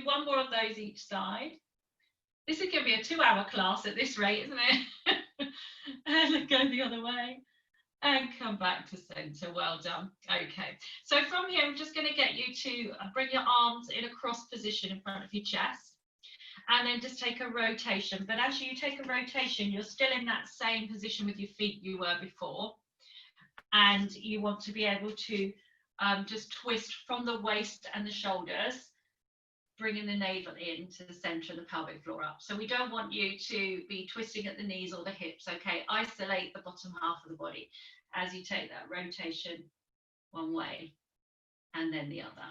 do one more of those each side. This is going to be a 2-hour class at this rate, isn't it? And go the other way and come back to center. Well done. Okay, so from here I'm just going to get you to bring your arms in a cross position in front of your chest, and then just take a rotation. But as you take a rotation, you're still in that same position with your feet you were before, and you want to be able to just twist from the waist and the shoulders, bringing the navel in to the center of the pelvic floor up. So we don't want you to be twisting at the knees or the hips, okay? Isolate the bottom half of the body as you take that rotation one way and then the other.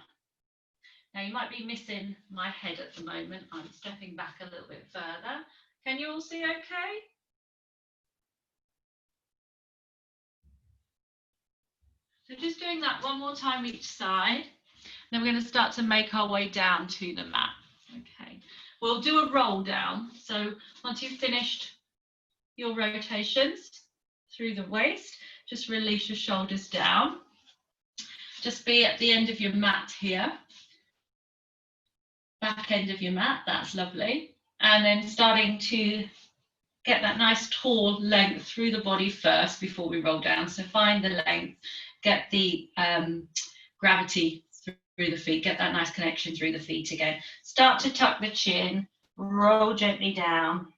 Now you might be missing my head at the moment. I'm stepping back a little bit further. Can you all see okay? So just doing that one more time each side. Then we're going to start to make our way down to the mat. Okay, we'll do a roll down. So once you've finished your rotations through the waist, just release your shoulders down. Just be at the end of your mat here. Back end of your mat, that's lovely. And then starting to get that nice tall length through the body first before we roll down. So find the length, get the gravity through the feet, get that nice connection through the feet again. Start to tuck the chin, roll gently down.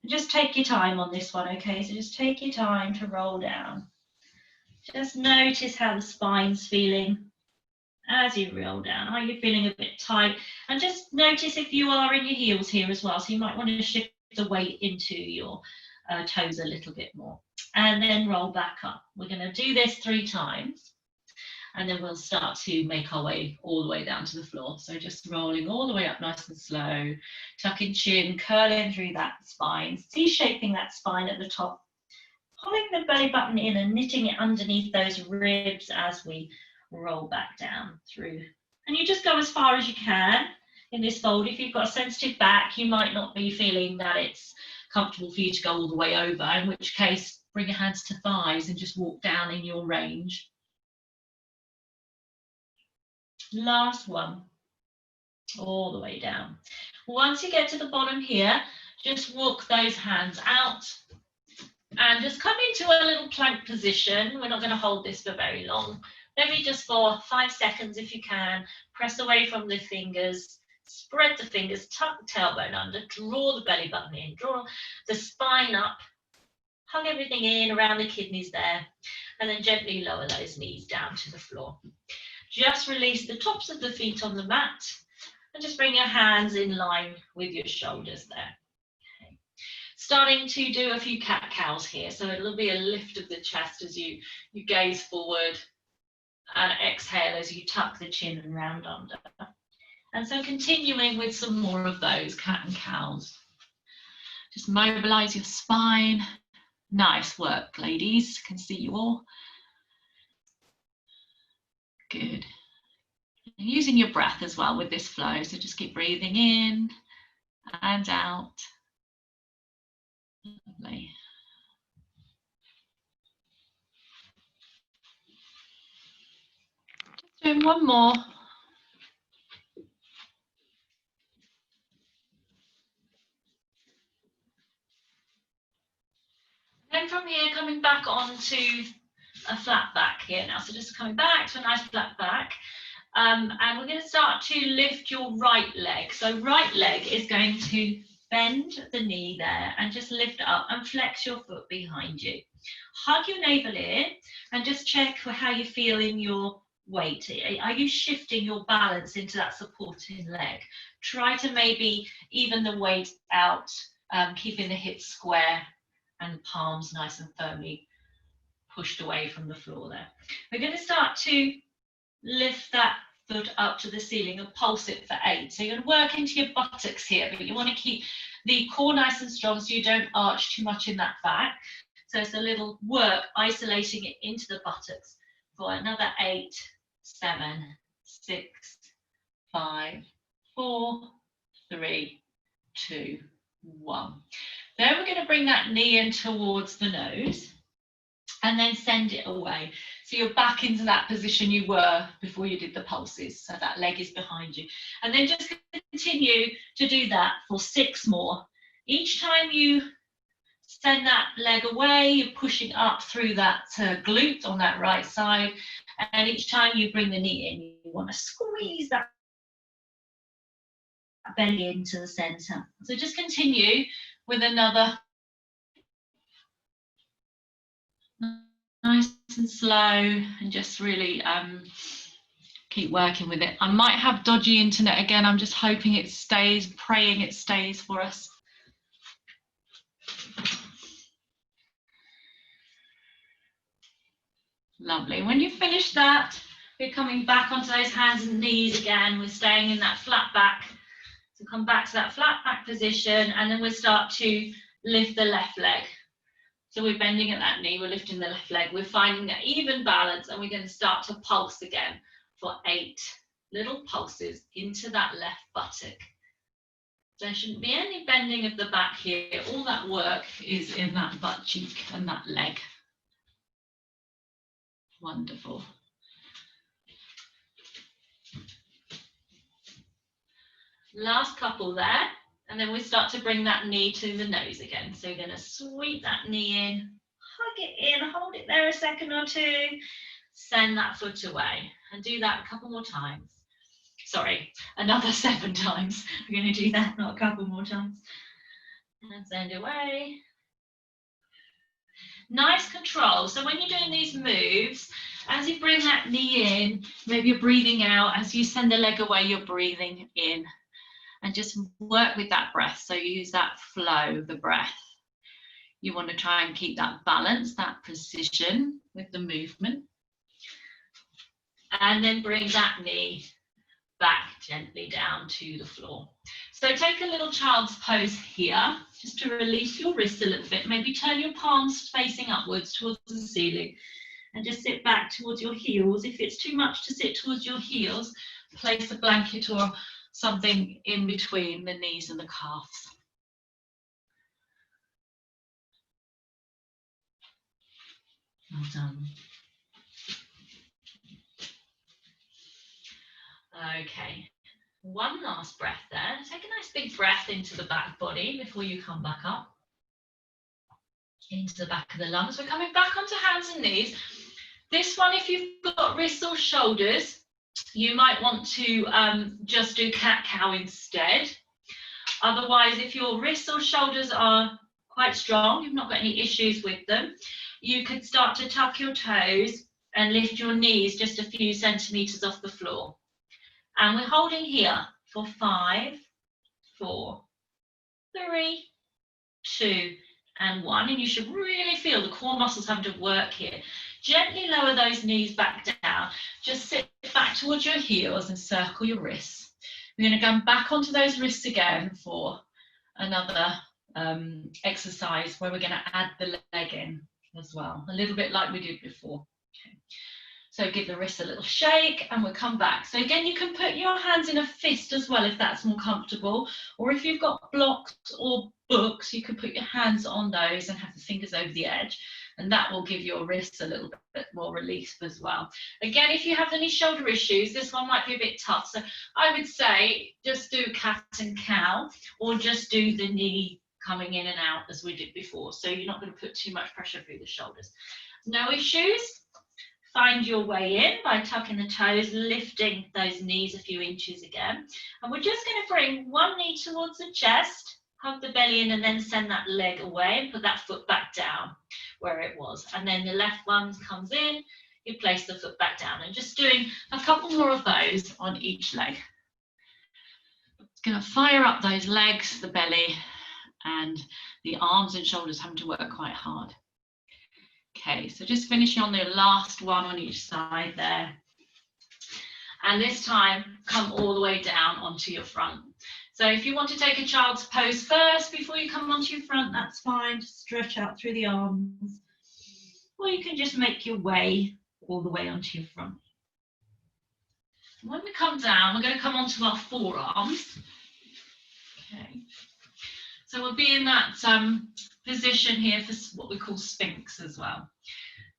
And just take your time on this one, okay? So just take your time to roll down. Just notice how the spine's feeling as you roll down. Are you feeling a bit tight? And just notice if you are in your heels here as well. So you might want to shift the weight into your toes a little bit more. And then roll back up. We're going to do this 3 times. And then we'll start to make our way all the way down to the floor. So just rolling all the way up nice and slow, tucking chin, curling through that spine, C-shaping that spine at the top, pulling the belly button in and knitting it underneath those ribs as we roll back down through. And you just go as far as you can in this fold. If you've got a sensitive back, you might not be feeling that it's comfortable for you to go all the way over, in which case bring your hands to thighs and just walk down in your range. Last one, all the way down. Once you get to the bottom here, just walk those hands out and just come into a little plank position. We're not going to hold this for very long. Maybe just for 5 seconds if you can. Press away from the fingers, spread the fingers, tuck the tailbone under, draw the belly button in, draw the spine up, hug everything in around the kidneys there, and then gently lower those knees down to the floor. Just release the tops of the feet on the mat and just bring your hands in line with your shoulders there. Okay. Starting to do a few cat-cows here. So it'll be a lift of the chest as you gaze forward and exhale as you tuck the chin and round under. And so continuing with some more of those cat and cows. Just mobilize your spine. Nice work, ladies. Can see you all. Good. And using your breath as well with this flow. So just keep breathing in and out. Lovely. Just doing one more. Then from here, coming back onto a flat back here now. So just coming back to a nice flat back. And we're going to start to lift your right leg. So right leg is going to bend the knee there and just lift up and flex your foot behind you. Hug your navel in and just check how you feel in your weight. Are you shifting your balance into that supporting leg? Try to maybe even the weight out, keeping the hips square and palms nice and firmly pushed away from the floor there. We're going to start to lift that foot up to the ceiling and pulse it for 8. So you're going to work into your buttocks here, but you want to keep the core nice and strong so you don't arch too much in that back. So it's a little work isolating it into the buttocks for another 8, 7, 6, 5, 4, 3, 2, 1. Then we're going to bring that knee in towards the nose and then send it away. So you're back into that position you were before you did the pulses. So that leg is behind you. And then just continue to do that for 6 more. Each time you send that leg away, you're pushing up through that glute on that right side. And each time you bring the knee in, you want to squeeze that belly into the center. So just continue with another nice and slow, and just really keep working with it. I might have dodgy internet again. I'm just hoping it stays, praying it stays for us. Lovely. When you finish that, we're coming back onto those hands and knees again. We're staying in that flat back. So come back to that flat back position, and then we'll start to lift the left leg. So we're bending at that knee, we're lifting the left leg, we're finding that even balance, and we're going to start to pulse again for 8 little pulses into that left buttock. There shouldn't be any bending of the back here. All that work is in that butt cheek and that leg. Wonderful. Last couple there. And then we start to bring that knee to the nose again. So you're going to sweep that knee in, hug it in, hold it there a second or two, send that foot away, and do that a couple more times. Sorry, another 7 times. We're going to do that, not a couple more times. And send away. Nice control. So when you're doing these moves, as you bring that knee in, maybe you're breathing out. As you send the leg away, you're breathing in. And just work with that breath. So you use that flow, the breath. You want to try and keep that balance, that precision with the movement. And then bring that knee back gently down to the floor. So take a little child's pose here, just to release your wrists a little bit. Maybe turn your palms facing upwards towards the ceiling. And just sit back towards your heels. If it's too much to sit towards your heels, place a blanket or something in between the knees and the calves. Well done. Okay, one last breath there. Take a nice big breath into the back body before you come back up. Into the back of the lungs. We're coming back onto hands and knees. This one, if you've got wrists or shoulders, you might want to just do cat-cow instead. Otherwise, if your wrists or shoulders are quite strong, you've not got any issues with them, you could start to tuck your toes and lift your knees just a few centimeters off the floor. And we're holding here for 5, 4, 3, 2, and 1. And you should really feel the core muscles having to work here. Gently lower those knees back down. Just sit back towards your heels and circle your wrists. We're going to go back onto those wrists again for another exercise where we're going to add the leg in as well, a little bit like we did before. Okay. So give the wrists a little shake and we'll come back. So again, you can put your hands in a fist as well if that's more comfortable, or if you've got blocks or books, you can put your hands on those and have the fingers over the edge, and that will give your wrists a little bit more relief as well. Again, if you have any shoulder issues, this one might be a bit tough. So I would say just do cat and cow, or just do the knee coming in and out as we did before. So you're not going to put too much pressure through the shoulders. No issues. Find your way in by tucking the toes, lifting those knees a few inches again. And we're just going to bring one knee towards the chest, hug the belly in, and then send that leg away and put that foot back down where it was. And then the left one comes in, you place the foot back down. And just doing a couple more of those on each leg. It's going to fire up those legs, the belly, and the arms and shoulders having to work quite hard. Okay, so just finishing on the last one on each side there. And this time, come all the way down onto your front. So if you want to take a child's pose first before you come onto your front, that's fine. Just stretch out through the arms. Or you can just make your way all the way onto your front. When we come down, we're going to come onto our forearms. Okay. So we'll be in that position here for what we call Sphinx as well.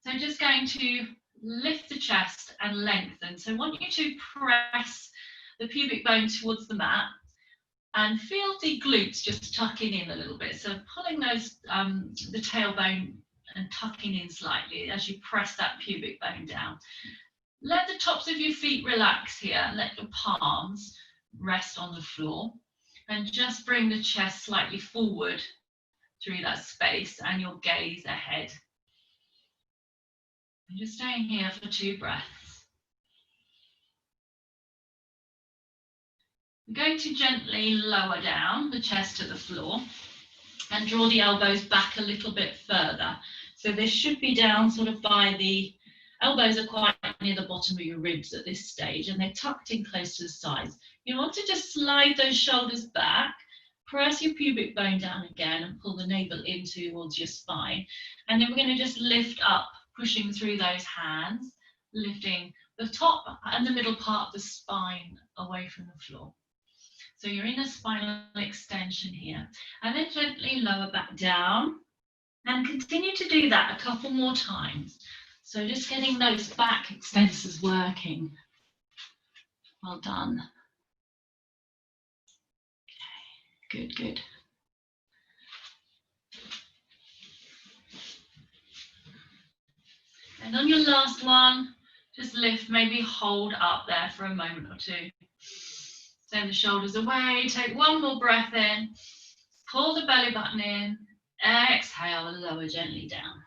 So I'm just going to lift the chest and lengthen. So I want you to press the pubic bone towards the mat and feel the glutes just tucking in a little bit. So pulling those, the tailbone and tucking in slightly as you press that pubic bone down. Let the tops of your feet relax here. Let your palms rest on the floor. And just bring the chest slightly forward through that space and your gaze ahead. And just staying here for 2 breaths. We're going to gently lower down the chest to the floor and draw the elbows back a little bit further. So this should be down sort of by the elbows are quite near the bottom of your ribs at this stage, and they're tucked in close to the sides. You want to just slide those shoulders back, press your pubic bone down again and pull the navel in towards your spine. And then we're going to just lift up, pushing through those hands, lifting the top and the middle part of the spine away from the floor. So you're in a spinal extension here. And then gently lower back down and continue to do that a couple more times. So just getting those back extensors working. Well done. Okay, good, good. And on your last one, just lift, maybe hold up there for a moment or two. Send the shoulders away, take one more breath in, pull the belly button in, exhale and lower gently down.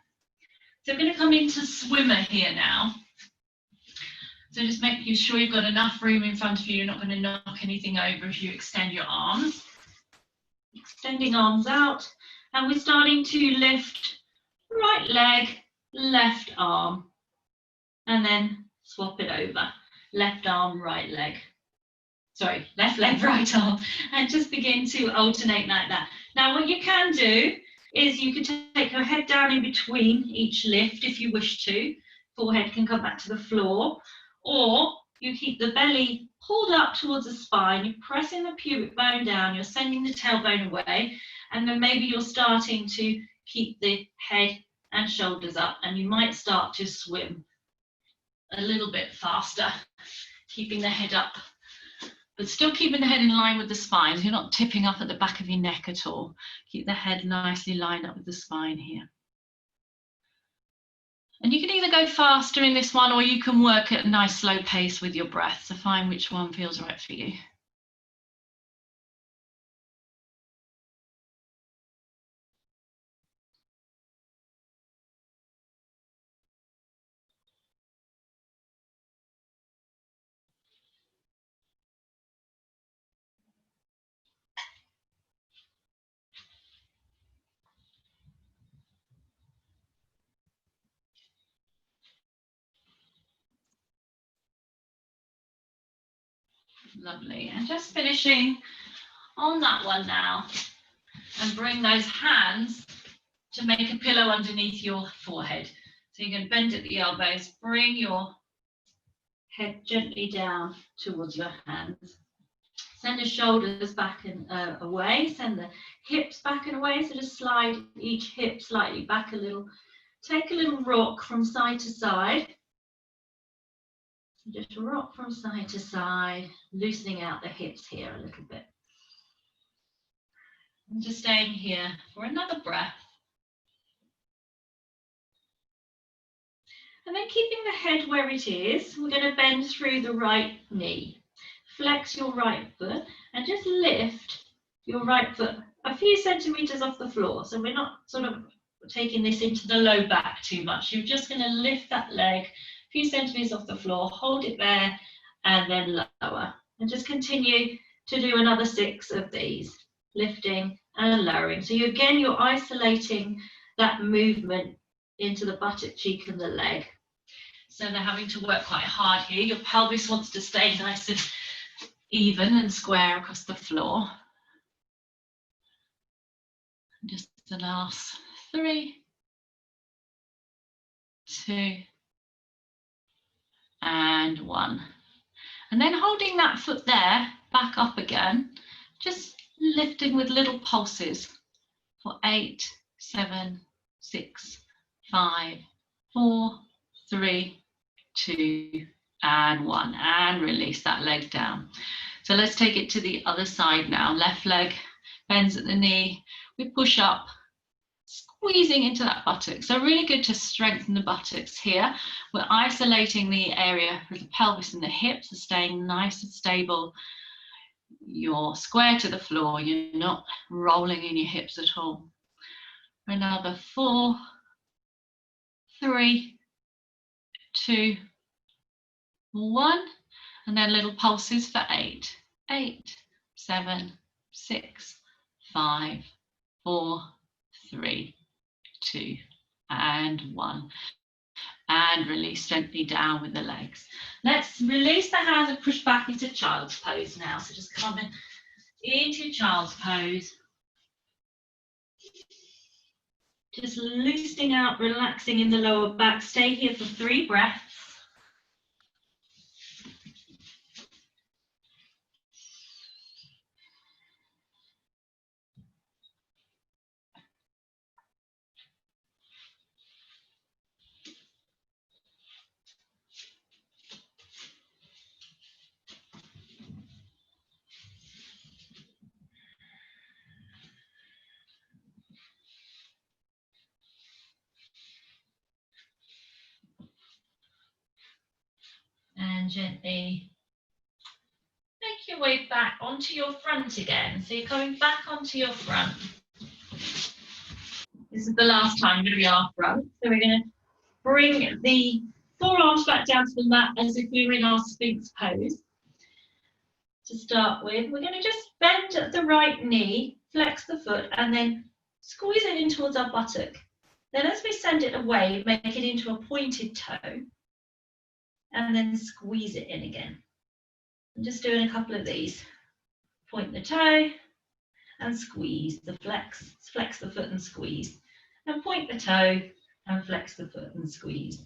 So we're going to come into swimmer here now. So just making sure you've got enough room in front of you, you're not going to knock anything over if you extend your arms. Extending arms out, and we're starting to lift right leg, left arm, and then swap it over. Left arm, right leg. Sorry, left leg, right arm, and just begin to alternate like that. Now what you can do is you can take your head down in between each lift if you wish to. Forehead can come back to the floor, or you keep the belly pulled up towards the spine, you're pressing the pubic bone down, you're sending the tailbone away, and then maybe you're starting to keep the head and shoulders up, and you might start to swim a little bit faster, keeping the head up, but still keeping the head in line with the spine. So you're not tipping up at the back of your neck at all. Keep the head nicely lined up with the spine here. And you can either go faster in this one, or you can work at a nice slow pace with your breath. So find which one feels right for you. Lovely. And just finishing on that one now, and bring those hands to make a pillow underneath your forehead. So you're going to bend at the elbows, bring your head gently down towards your hands. Send the shoulders back and away, send the hips back and away, so just slide each hip slightly back a little. Take a little rock from side to side. Just rock from side to side, loosening out the hips here a little bit. And just staying here for another breath. And then keeping the head where it is, we're going to bend through the right knee. Flex your right foot and just lift your right foot a few centimeters off the floor. So we're not sort of taking this into the low back too much. You're just going to lift that leg a few centimeters off the floor, hold it there, and then lower. And just continue to do another 6 of these, lifting and lowering. So you're isolating that movement into the buttock cheek and the leg. So they're having to work quite hard here. Your pelvis wants to stay nice and even and square across the floor. And just the last 3, 2, and 1. And then holding that foot there, back up again, just lifting with little pulses for 8, 7, 6, 5, 4, 3, 2, and 1, and release that leg down. So let's take it to the other side now. Left leg bends at the knee. We push up, squeezing into that buttock. So really good to strengthen the buttocks here. We're isolating the area of the pelvis and the hips, so staying nice and stable. You're square to the floor. You're not rolling in your hips at all. Another 4, 3, 2, 1, and then little pulses for 8, 8, 7, 6, 5, 4, 3, 2, and 1. And release gently down with the legs. Let's release the hands and push back into child's pose now. So just come into child's pose. Just loosening out, relaxing in the lower back. Stay here for 3 breaths. And gently make your way back onto your front again. So you're coming back onto your front. This is the last time going to be our front. So we're going to bring the forearms back down to the mat as if we were in our Sphinx pose. To start with, we're going to just bend at the right knee, flex the foot, and then squeeze it in towards our buttock. Then as we send it away, make it into a pointed toe, and then squeeze it in again. I'm just doing a couple of these. Point the toe and squeeze the flex the foot and squeeze. And point the toe and flex the foot and squeeze.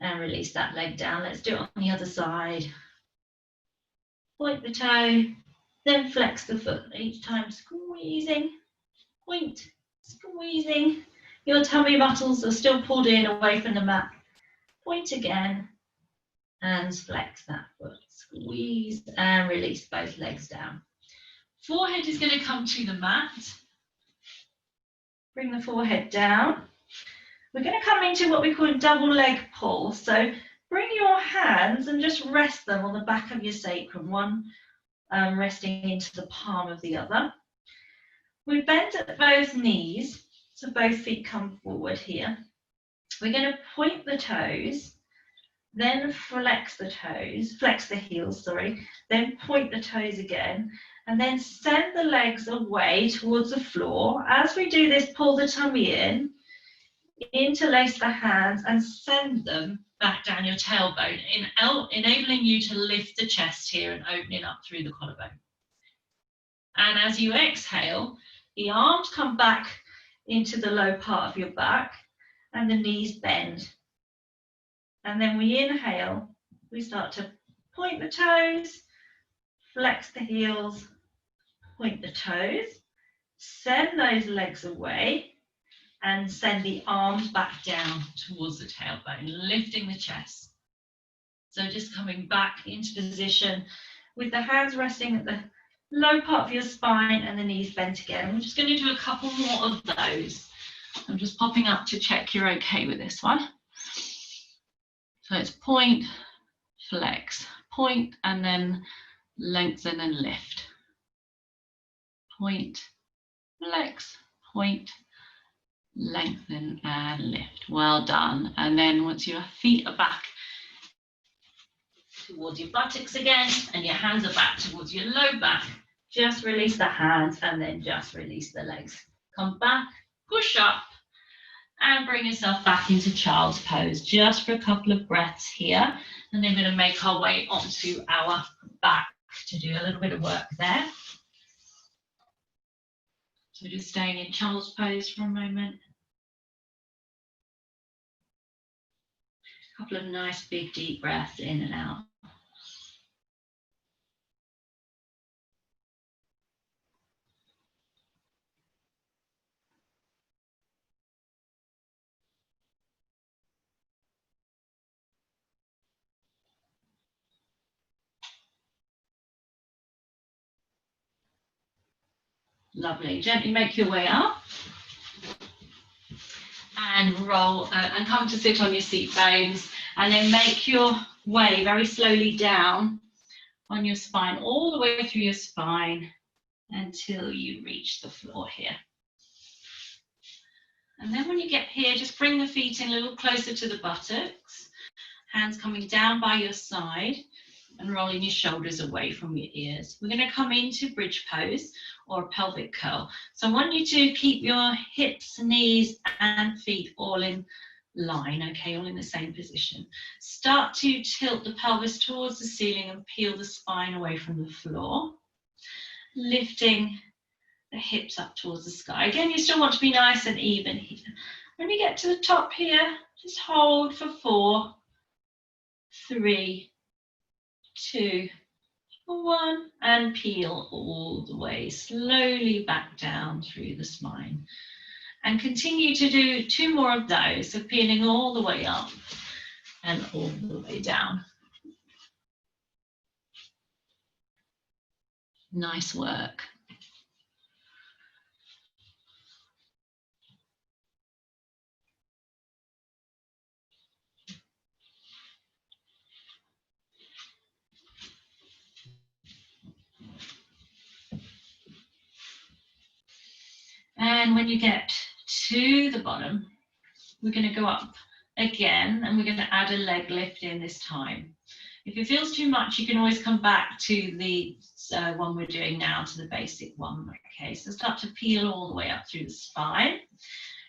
And release that leg down. Let's do it on the other side. Point the toe, then flex the foot. Each time squeezing, point, squeezing. Your tummy muscles are still pulled in away from the mat. Point again and flex that foot. Squeeze and release both legs down. Forehead is going to come to the mat. Bring the forehead down. We're going to come into what we call a double leg pull. So bring your hands and just rest them on the back of your sacrum, one resting into the palm of the other. We bend at both knees, so both feet come forward here. We're going to point the toes, then flex the heels, then point the toes again, and then send the legs away towards the floor. As we do this, pull the tummy in, interlace the hands, and send them back down your tailbone, enabling you to lift the chest here and opening up through the collarbone. And as you exhale, the arms come back into the low part of your back and the knees bend. And then we inhale, we start to point the toes, flex the heels, point the toes, send those legs away, and send the arms back down towards the tailbone, lifting the chest. So just coming back into position with the hands resting at the low part of your spine and the knees bent again. We're just going to do a couple more of those. I'm just popping up to check you're okay with this one. So it's point, flex, point, and then lengthen and lift. Point, flex, point, lengthen and lift. Well done. And then once your feet are back towards your buttocks again and your hands are back towards your low back, just release the hands and then just release the legs. Come back, push up, and bring yourself back into child's pose just for a couple of breaths here. And then we're going to make our way onto our back to do a little bit of work there. So just staying in child's pose for a moment. A couple of nice big deep breaths in and out. Lovely. Gently make your way up and roll and come to sit on your seat bones, and then make your way very slowly down on your spine, all the way through your spine until you reach the floor here. And then when you get here, just bring the feet in a little closer to the buttocks, hands coming down by your side and rolling your shoulders away from your ears. We're going to come into bridge pose or pelvic curl. So I want you to keep your hips, knees and feet all in line, okay, all in the same position. Start to tilt the pelvis towards the ceiling and peel the spine away from the floor, lifting the hips up towards the sky. Again, you still want to be nice and even here. When you get to the top here, just hold for 4, 3, 2, 1, and peel all the way slowly back down through the spine. And continue to do 2 more of those, so peeling all the way up and all the way down. Nice work. And when you get to the bottom, we're going to go up again, and we're going to add a leg lift in this time. If it feels too much, you can always come back to the one we're doing now, to the basic one. Okay, so start to peel all the way up through the spine,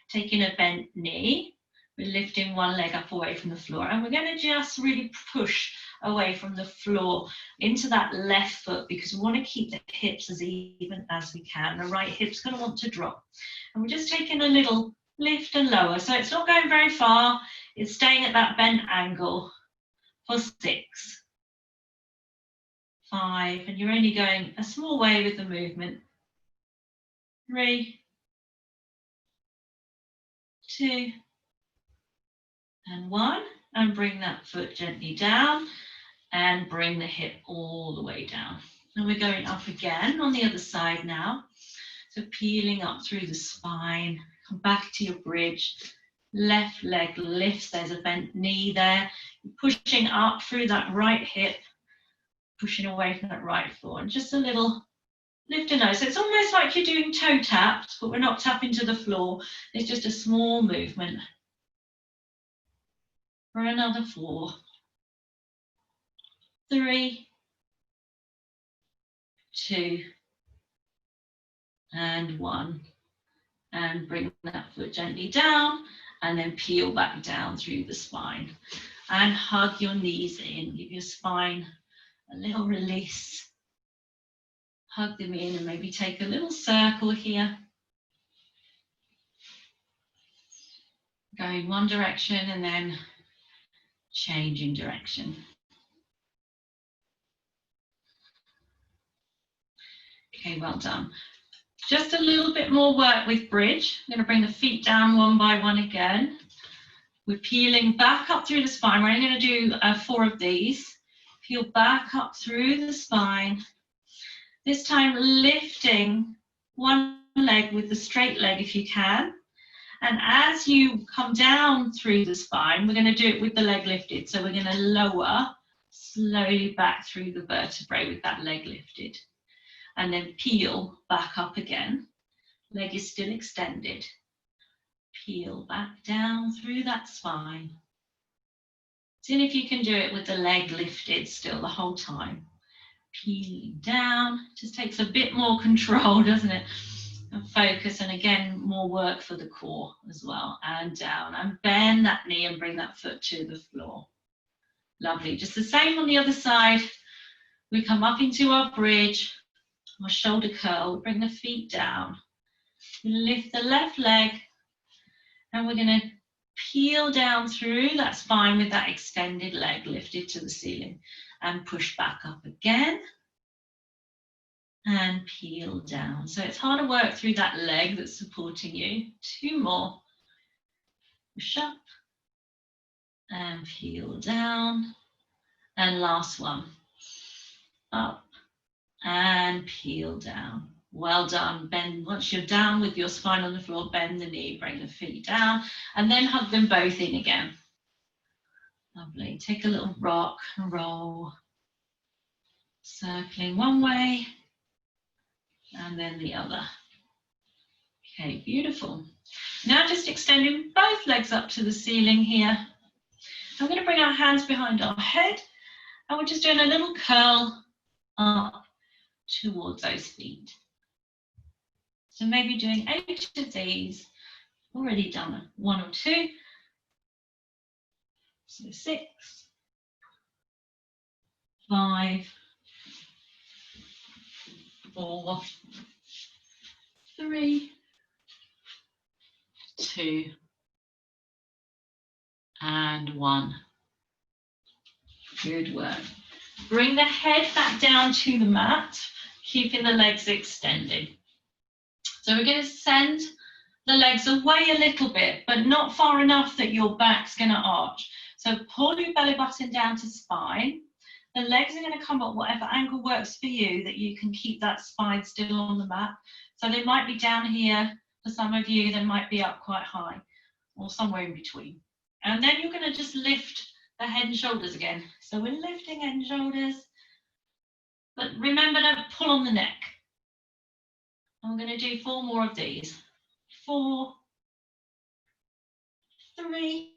taking a bent knee. We're lifting one leg up away from the floor, and we're going to just really push away from the floor into that left foot, because we want to keep the hips as even as we can. The right hip's going to want to drop, and we're just taking a little lift and lower, so it's not going very far, it's staying at that bent angle for 6, 5, and you're only going a small way with the movement. 3, 2, and 1, and bring that foot gently down and bring the hip all the way down. And we're going up again on the other side now. So peeling up through the spine, come back to your bridge, left leg lifts, there's a bent knee there, pushing up through that right hip, pushing away from that right foot, and just a little lift and nose. So it's almost like you're doing toe taps, but we're not tapping to the floor, it's just a small movement. For another 4, 3, 2, and 1. And bring that foot gently down, and then peel back down through the spine. And hug your knees in, give your spine a little release. Hug them in and maybe take a little circle here. Going one direction and then changing direction. Okay, well done. Just a little bit more work with bridge. I'm going to bring the feet down one by one again. We're peeling back up through the spine. We're only going to do 4 of these. Peel back up through the spine. This time lifting one leg with the straight leg if you can. And as you come down through the spine, we're going to do it with the leg lifted. So we're going to lower slowly back through the vertebrae with that leg lifted. And then peel back up again. Leg is still extended. Peel back down through that spine. See if you can do it with the leg lifted still the whole time. Peeling down, just takes a bit more control, doesn't it? And focus, and again, more work for the core as well. And down, and bend that knee and bring that foot to the floor. Lovely, just the same on the other side. We come up into our bridge, our shoulder curl, bring the feet down. We lift the left leg, and we're going to peel down through that spine with that extended leg lifted to the ceiling, and push back up again and peel down. So it's hard to work through that leg that's supporting you. 2 more. Push up and peel down. And last one. Up and peel down. Well done. Bend, once you're down with your spine on the floor, bend the knee, bring the feet down, and then hug them both in again. Lovely. Take a little rock and roll. Circling one way and then the other. Okay, beautiful. Now just extending both legs up to the ceiling here. I'm going to bring our hands behind our head and we're just doing a little curl up towards those feet. So maybe doing 8 of these. Already done 1 or 2. So 6, 5, 4, 3, 2, and 1. Good work. Bring the head back down to the mat, keeping the legs extended. So we're going to send the legs away a little bit, but not far enough that your back's going to arch. So pull your belly button down to spine. The legs are going to come at whatever angle works for you, that you can keep that spine still on the mat. So they might be down here for some of you, they might be up quite high, or somewhere in between. And then you're going to just lift the head and shoulders again. So we're lifting head and shoulders, but remember, don't pull on the neck. I'm going to do 4 more of these. 4, 3,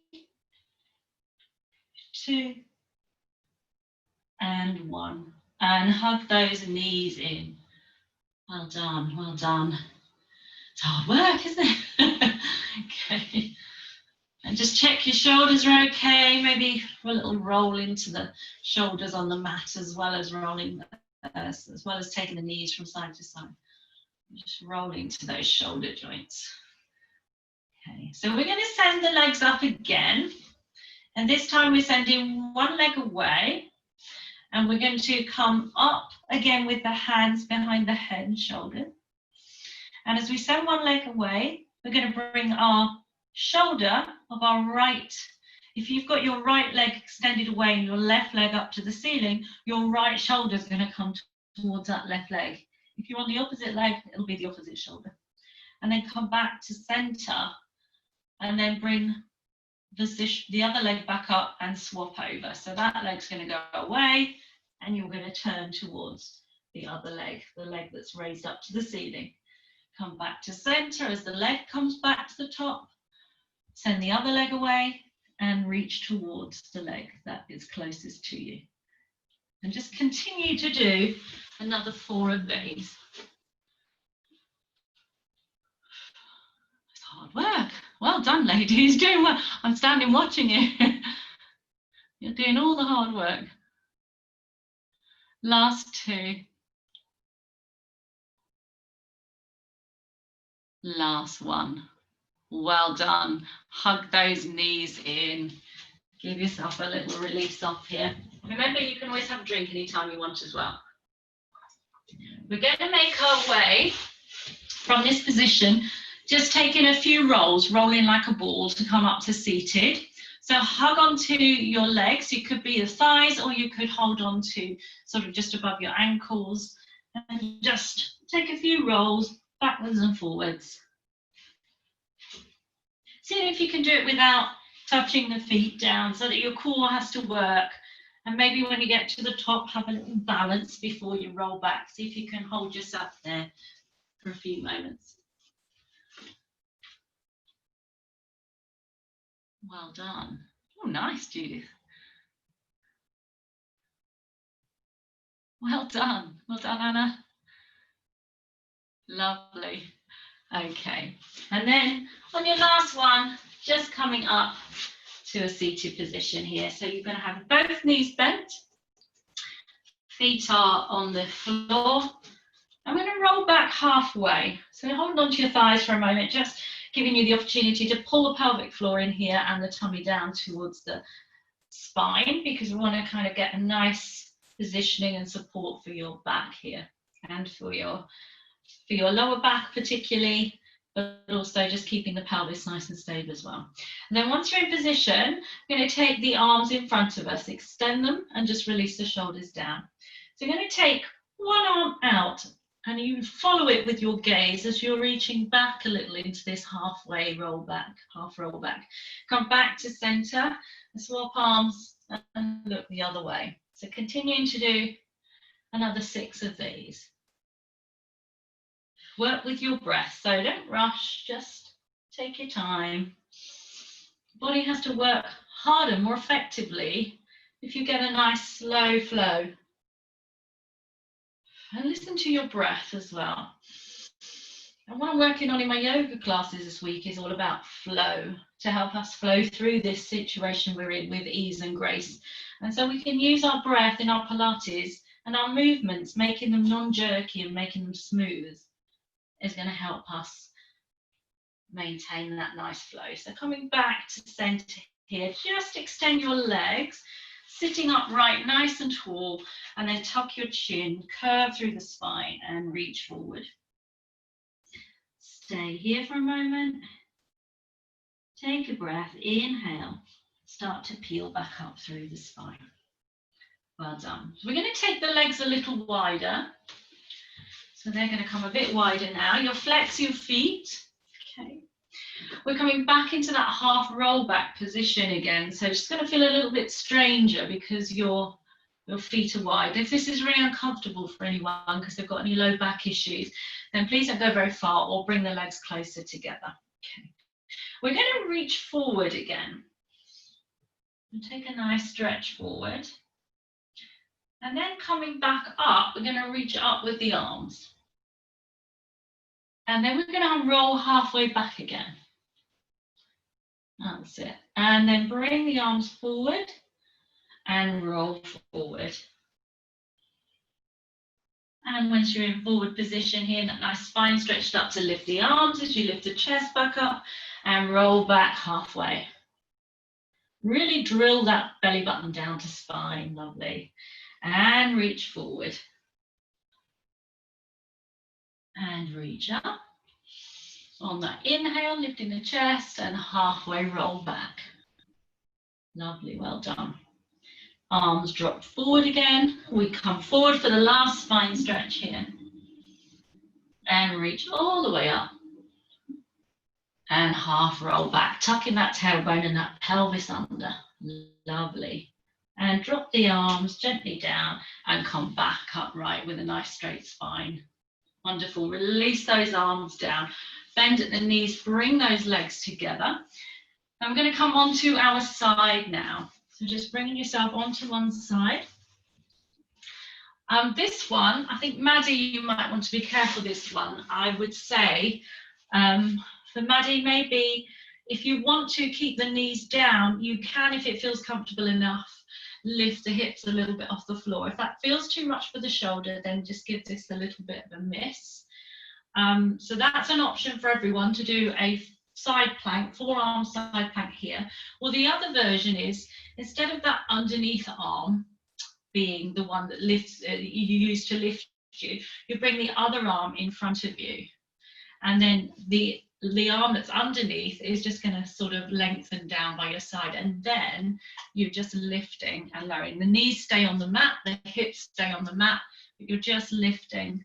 2, and 1. And hug those knees in. Well done, well done. It's hard work, isn't it? Okay. And just check your shoulders are okay. Maybe a little roll into the shoulders on the mat, as well as rolling, as well as taking the knees from side to side. Just rolling to those shoulder joints. Okay, so we're going to send the legs up again. And this time we're sending one leg away. And we're going to come up again with the hands behind the head and shoulder. And as we send one leg away, we're going to bring our shoulder of our right. If you've got your right leg extended away and your left leg up to the ceiling, your right shoulder is going to come towards that left leg. If you're on the opposite leg, it'll be the opposite shoulder. And then come back to center and then bring the other leg back up and swap over. So that leg's going to go away and you're going to turn towards the other leg, the leg that's raised up to the ceiling. Come back to center as the leg comes back to the top. Send the other leg away and reach towards the leg that is closest to you. And just continue to do another 4 of these. It's hard work. Well done, ladies. Doing well. I'm standing watching you. You're doing all the hard work. Last 2. Last 1. Well done. Hug those knees in. Give yourself a little release off here. Remember, you can always have a drink anytime you want as well. We're going to make our way from this position, just taking a few rolls, rolling like a ball to come up to seated. So hug onto your legs. You could be the thighs or you could hold on to sort of just above your ankles and just take a few rolls backwards and forwards. See if you can do it without touching the feet down so that your core has to work. And maybe when you get to the top, have a little balance before you roll back. See if you can hold yourself there for a few moments. Well done. Oh, nice, Judith. Well done. Well done, Anna. Lovely. Okay. And then on your last one, just coming up to a seated position here. So you're going to have both knees bent. Feet are on the floor. I'm going to roll back halfway. So hold on to your thighs for a moment, just giving you the opportunity to pull the pelvic floor in here and the tummy down towards the spine, because we want to kind of get a nice positioning and support for your back here and for your lower back particularly, but also just keeping the pelvis nice and stable as well. And then once you're in position, we're going to take the arms in front of us, extend them and just release the shoulders down. So you're going to take one arm out And you follow it with your gaze as you're reaching back a little into this halfway roll back, half roll back. Come back to center, swap arms and look the other way. So continuing to do another 6 of these. Work with your breath, so don't rush, just take your time. The body has to work harder, more effectively, if you get a nice slow flow. And listen to your breath as well. And what I'm working on in my yoga classes this week is all about flow, to help us flow through this situation we're in with ease and grace. And so we can use our breath in our Pilates and our movements, making them non-jerky and making them smooth, is going to help us maintain that nice flow. So coming back to center here, just extend your legs, sitting upright, nice and tall, and then tuck your chin, curve through the spine and reach forward. Stay here for a moment. Take a breath, inhale, start to peel back up through the spine. Well done. So we're going to take the legs a little wider. So they're going to come a bit wider now. You'll flex your feet. Okay. We're coming back into that half roll back position again. So it's going to feel a little bit stranger because your feet are wide. If this is really uncomfortable for anyone because they've got any low back issues, then please don't go very far or bring the legs closer together. Okay. We're going to reach forward again and take a nice stretch forward. And then coming back up, we're going to reach up with the arms. And then we're going to roll halfway back again. That's it. And then bring the arms forward and roll forward. And once you're in forward position here, that nice spine stretched up to lift the arms as you lift the chest back up and roll back halfway. Really drill that belly button down to spine, lovely. And reach forward. And reach up. On that inhale, lifting the chest and halfway roll back. Lovely, well done. Arms drop forward again. We come forward for the last spine stretch here. And reach all the way up. And half roll back, tucking that tailbone and that pelvis under. Lovely. And drop the arms gently down and come back upright with a nice straight spine. Wonderful. Release those arms down. Bend at the knees, bring those legs together. And we're going to come onto our side now. So just bringing yourself onto one side. This one, I think Maddie, you might want to be careful this one. I would say for Maddie, maybe if you want to keep the knees down, you can, if it feels comfortable enough, lift the hips a little bit off the floor. If that feels too much for the shoulder, then just give this a little bit of a miss. So that's an option for everyone to do a side plank, forearm side plank here. Or the other version is, instead of that underneath arm being the one that lifts, you use to lift you, you bring the other arm in front of you. And then the arm that's underneath is just going to sort of lengthen down by your side. And then you're just lifting and lowering. The knees stay on the mat, the hips stay on the mat, but you're just lifting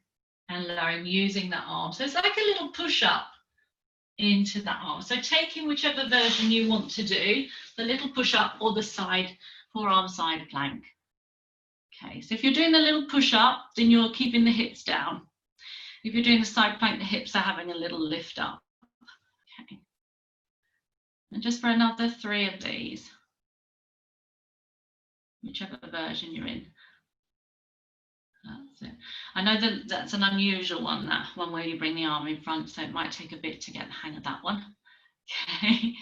and lowering using that arm. So it's like a little push-up into that arm. So taking whichever version you want to do, the little push-up or the side forearm side plank. Okay, so if you're doing the little push-up, then you're keeping the hips down. If you're doing the side plank, the hips are having a little lift up. Okay. And just for another 3 of these, whichever version you're in. That's it. I know that that's an unusual one, that one where you bring the arm in front, so it might take a bit to get the hang of that one. Okay.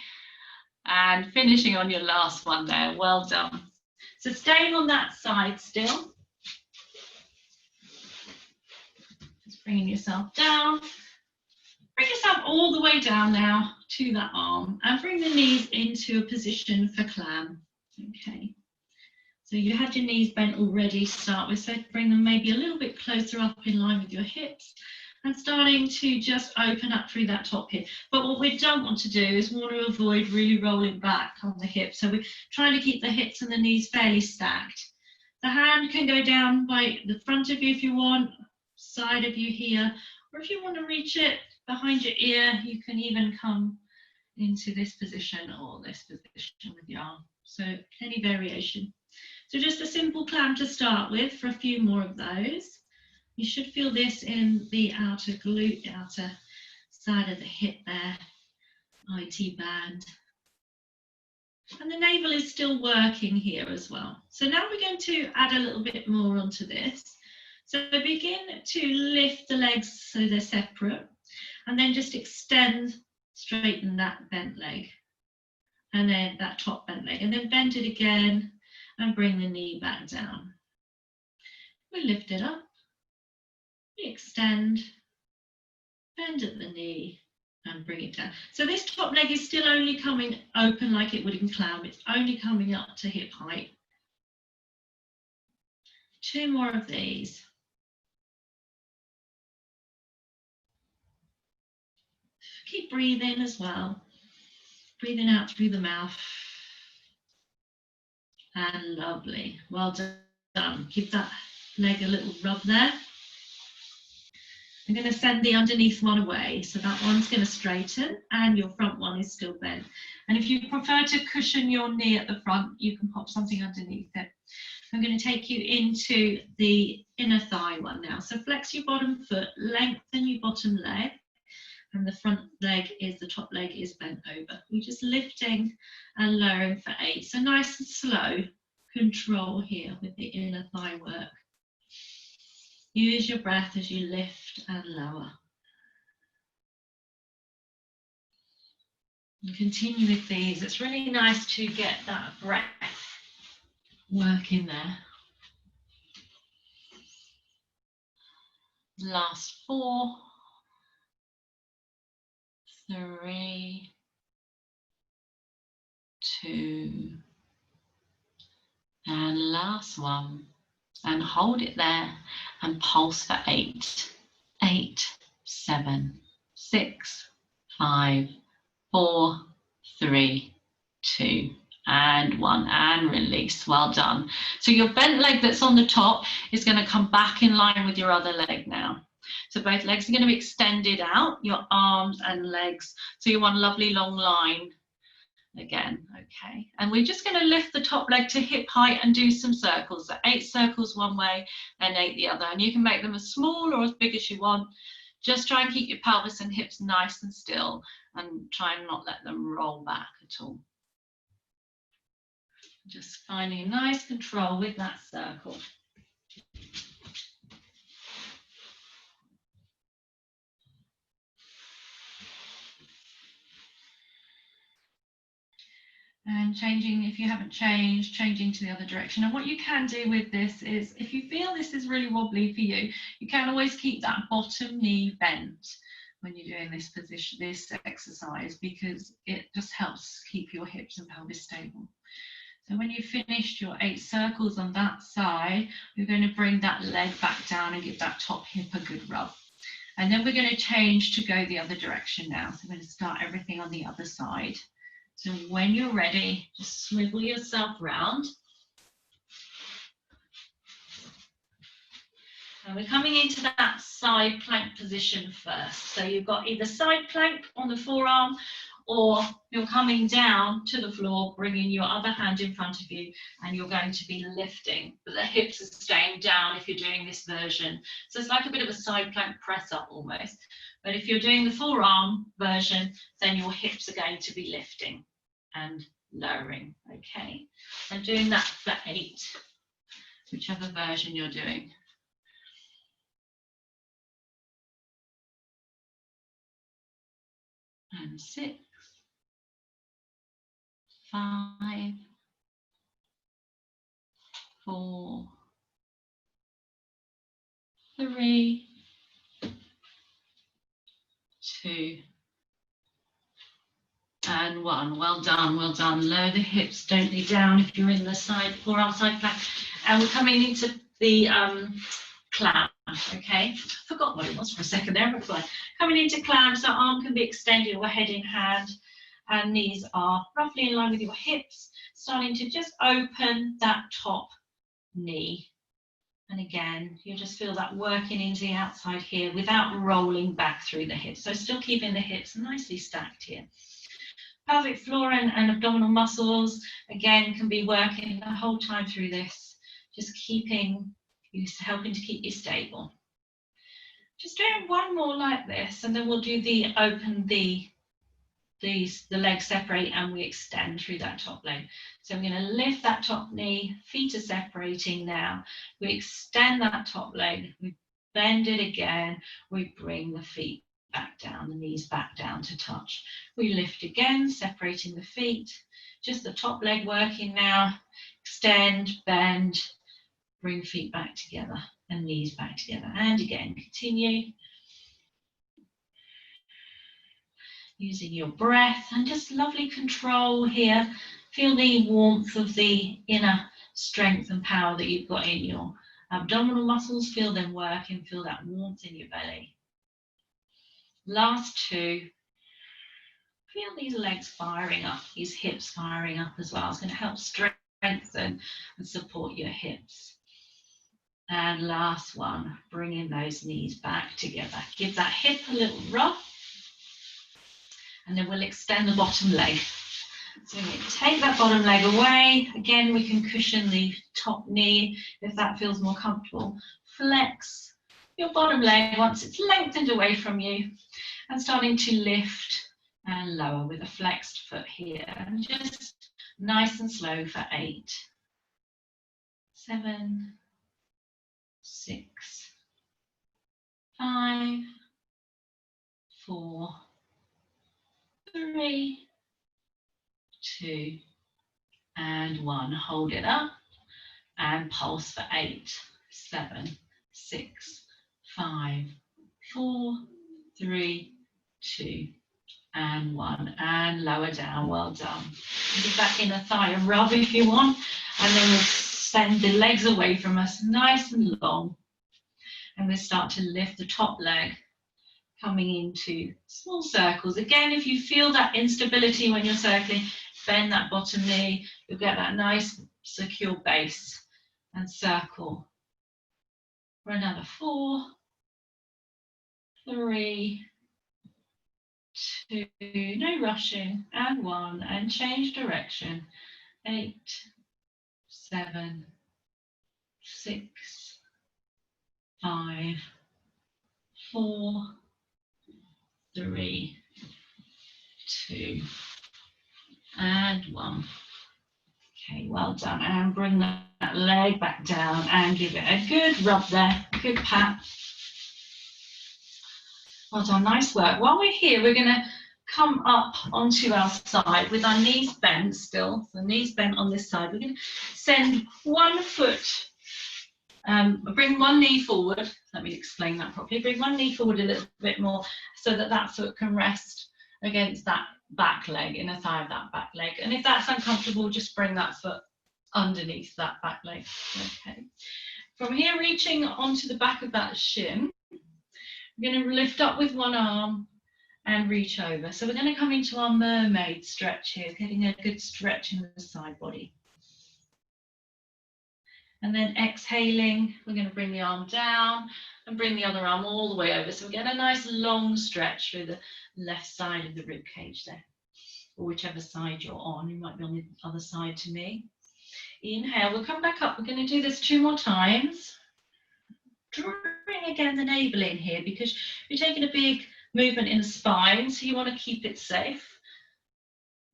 And finishing on your last one there, well done. So staying on that side still. Just bringing yourself down. Bring yourself all the way down now to that arm and bring the knees into a position for clam. Okay. So you had your knees bent already to start with, so bring them maybe a little bit closer up in line with your hips and starting to just open up through that top hip. But what we don't want to do is we want to avoid really rolling back on the hips. So we're trying to keep the hips and the knees fairly stacked. The hand can go down by the front of you if you want, side of you here, or if you want to reach it behind your ear, you can even come into this position or this position with your arm. So any variation. So just a simple climb to start with for a few more of those. You should feel this in the outer glute, the outer side of the hip there, IT band. And the navel is still working here as well. So now we're going to add a little bit more onto this. So begin to lift the legs so they're separate, and then just extend, straighten that bent leg, and then that top bent leg, and then bend it again and bring the knee back down. We lift it up, we extend, bend at the knee, and bring it down. So this top leg is still only coming open like it would in clown. It's only coming up to hip height. 2 more of these. Keep breathing as well. Breathing out through the mouth. And lovely. Well done. Give that leg a little rub there. I'm going to send the underneath one away. So that one's going to straighten and your front one is still bent. And if you prefer to cushion your knee at the front, you can pop something underneath it. I'm going to take you into the inner thigh one now. So flex your bottom foot, lengthen your bottom leg. And the front leg is, the top leg is bent over. We're just lifting and lowering for 8. So nice and slow control here with the inner thigh work. Use your breath as you lift and lower. And continue with these. It's really nice to get that breath work in there. Last 4. 3, 2, and last one, and hold it there and pulse for 8, 8, 7, 6, 5, 4, 3, 2, and 1, and release. Well done. So your bent leg that's on the top is going to come back in line with your other leg now. So both legs are going to be extended out, your arms and legs. So you want a lovely long line again, okay? And we're just going to lift the top leg to hip height and do some circles. So 8 circles one way and 8 the other. And you can make them as small or as big as you want. Just try and keep your pelvis and hips nice and still and try and not let them roll back at all. Just finding nice control with that circle. And changing, if you haven't changed, changing to the other direction. And what you can do with this is, if you feel this is really wobbly for you, you can always keep that bottom knee bent when you're doing this position, this exercise, because it just helps keep your hips and pelvis stable. So when you've finished your 8 circles on that side, you're going to bring that leg back down and give that top hip a good rub. And then we're going to change to go the other direction now. So we're going to start everything on the other side. So when you're ready, just swivel yourself round. And we're coming into that side plank position first. So you've got either side plank on the forearm, or you're coming down to the floor, bringing your other hand in front of you, and you're going to be lifting, but the hips are staying down if you're doing this version. So it's like a bit of a side plank press up almost. But if you're doing the forearm version, then your hips are going to be lifting and lowering, okay? And doing that for 8, whichever version you're doing. And 6, 5, 4, 3, 2, and 1. Well done, well done. Lower the hips gently down if you're in the side, forearm side plank. And we're coming into the clam, okay? Forgot what it was for a second there, but fine. Coming into clam, so arm can be extended or head in hand, and knees are roughly in line with your hips, starting to just open that top knee. And again, you just feel that working into the outside here without rolling back through the hips. So still keeping the hips nicely stacked here. Pelvic floor and abdominal muscles, again, can be working the whole time through this, just keeping you, helping to keep you stable. Just doing one more like this, and then we'll do the open the legs separate and we extend through that top leg. So I'm going to lift that top knee, feet are separating now. We extend that top leg, we bend it again, we bring the feet back down, the knees back down to touch. We lift again, separating the feet, just the top leg working now. Extend, bend, bring feet back together and knees back together. And again, continue. Using your breath and just lovely control here. Feel the warmth of the inner strength and power that you've got in your abdominal muscles. Feel them working, feel that warmth in your belly. Last two. Feel these legs firing up, these hips firing up as well. It's going to help strengthen and support your hips. And last one, bringing those knees back together. Give that hip a little rub. And then we'll extend the bottom leg. So we're going to take that bottom leg away. Again, we can cushion the top knee if that feels more comfortable. Flex your bottom leg once it's lengthened away from you. And starting to lift and lower with a flexed foot here. And just nice and slow for 8, 7, 6, 5, 4, 3, 2, and 1. Hold it up and pulse for 8, 7, 6, 5, 4, 3, 2, and 1. And lower down. Well done. Give that inner thigh a rub if you want. And then we'll send the legs away from us nice and long. And we'll start to lift the top leg, coming into small circles. Again, if you feel that instability when you're circling, bend that bottom knee. You'll get that nice secure base and circle for another 4, 3, 2, no rushing, and 1, and change direction. 8, 7, 6, 5, 4, 3, 2, and 1. Okay, well done. And bring that leg back down and give it a good rub there, good pat. Well done, nice work. While we're here, we're going to come up onto our side with our knees bent still. The knees bent on this side. We're going to send one foot, bring one knee forward. Let me explain that properly. Bring one knee forward a little bit more so that that foot can rest against that back leg, inner thigh of that back leg. And if that's uncomfortable, just bring that foot underneath that back leg. Okay. From here, reaching onto the back of that shin, we're going to lift up with one arm and reach over. So we're going to come into our mermaid stretch here, getting a good stretch in the side body. And then exhaling, we're going to bring the arm down and bring the other arm all the way over. So we get a nice long stretch through the left side of the rib cage there, or whichever side you're on. You might be on the other side to me. Inhale, we'll come back up. We're going to do this 2 more times. Drawing again the navel in here because you're taking a big movement in the spine, so you want to keep it safe.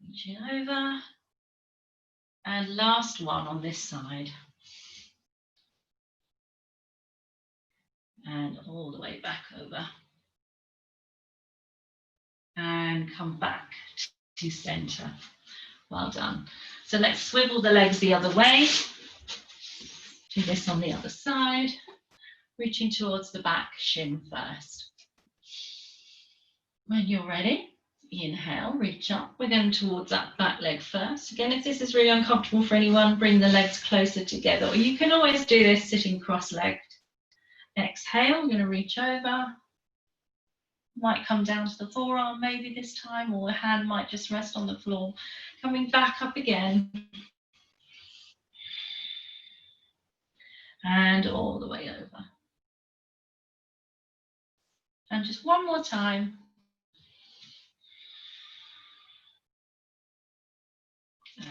Reaching over. And last one on this side. And all the way back over. And come back to center. Well done. So let's swivel the legs the other way. Do this on the other side. Reaching towards the back shin first. When you're ready, inhale, reach up. We're going towards that back leg first. Again, if this is really uncomfortable for anyone, bring the legs closer together. Or you can always do this sitting cross-legged. Exhale, we're going to reach over. Might come down to the forearm maybe this time, or the hand might just rest on the floor. Coming back up again. and all the way over. And just one more time.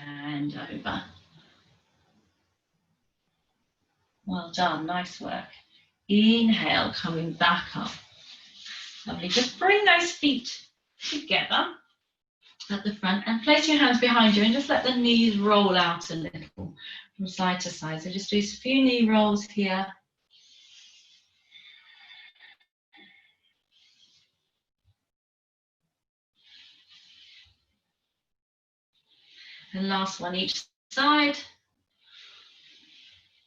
And over. Well done, nice work. Inhale, coming back up. Lovely, just bring those feet together at the front and place your hands behind you and just let the knees roll out a little from side to side. So just do a few knee rolls here. And last one each side.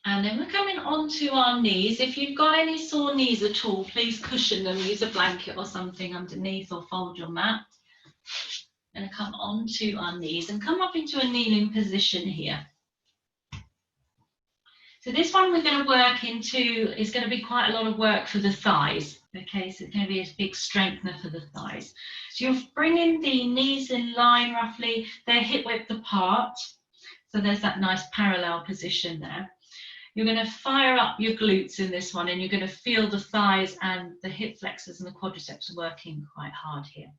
And then we're coming onto our knees. If you've got any sore knees at all, please cushion them, use a blanket or something underneath or fold your mat. And come onto our knees and come up into a kneeling position here. So this one we're going to work into is going to be quite a lot of work for the thighs. Okay, so it's going to be a big strengthener for the thighs. So you're bringing the knees in line roughly, they're hip width apart. So there's that nice parallel position there. You're going to fire up your glutes in this one and you're going to feel the thighs and the hip flexors and the quadriceps working quite hard here.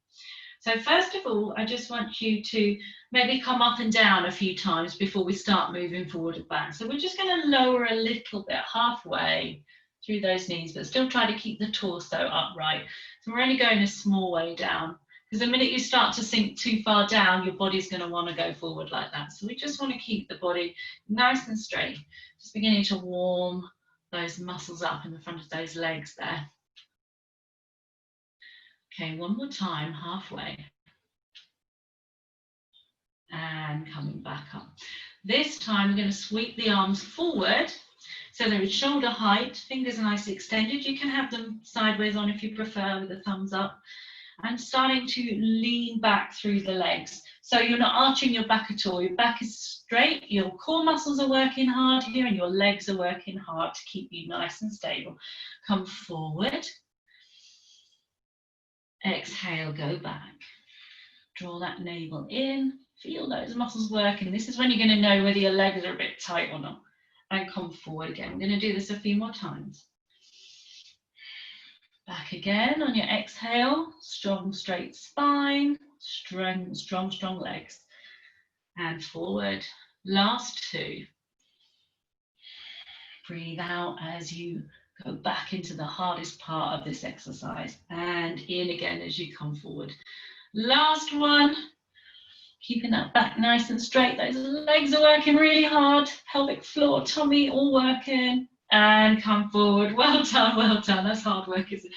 So first of all, I just want you to maybe come up and down a few times before we start moving forward and back. So we're just going to lower a little bit halfway through those knees, but still try to keep the torso upright. So we're only going a small way down, because the minute you start to sink too far down, your body's going to want to go forward like that. So we just want to keep the body nice and straight, just beginning to warm those muscles up in the front of those legs there. Okay, one more time, halfway. And coming back up. This time we're going to sweep the arms forward so they're at shoulder height, fingers nicely extended. You can have them sideways on if you prefer with a thumbs up. And starting to lean back through the legs. So you're not arching your back at all. Your back is straight, your core muscles are working hard here and your legs are working hard to keep you nice and stable. Come forward. Exhale, go back. Draw that navel in, feel those muscles working. This is when you're going to know whether your legs are a bit tight or not. And come forward again. We're going to do this a few more times. Back again on your exhale, strong straight spine, strong legs. And forward, last two. Breathe out as you go back into the hardest part of this exercise. And in again as you come forward. Last one. Keeping that back nice and straight. Those legs are working really hard. Pelvic floor, tummy, all working. And come forward. Well done, well done. That's hard work, isn't it?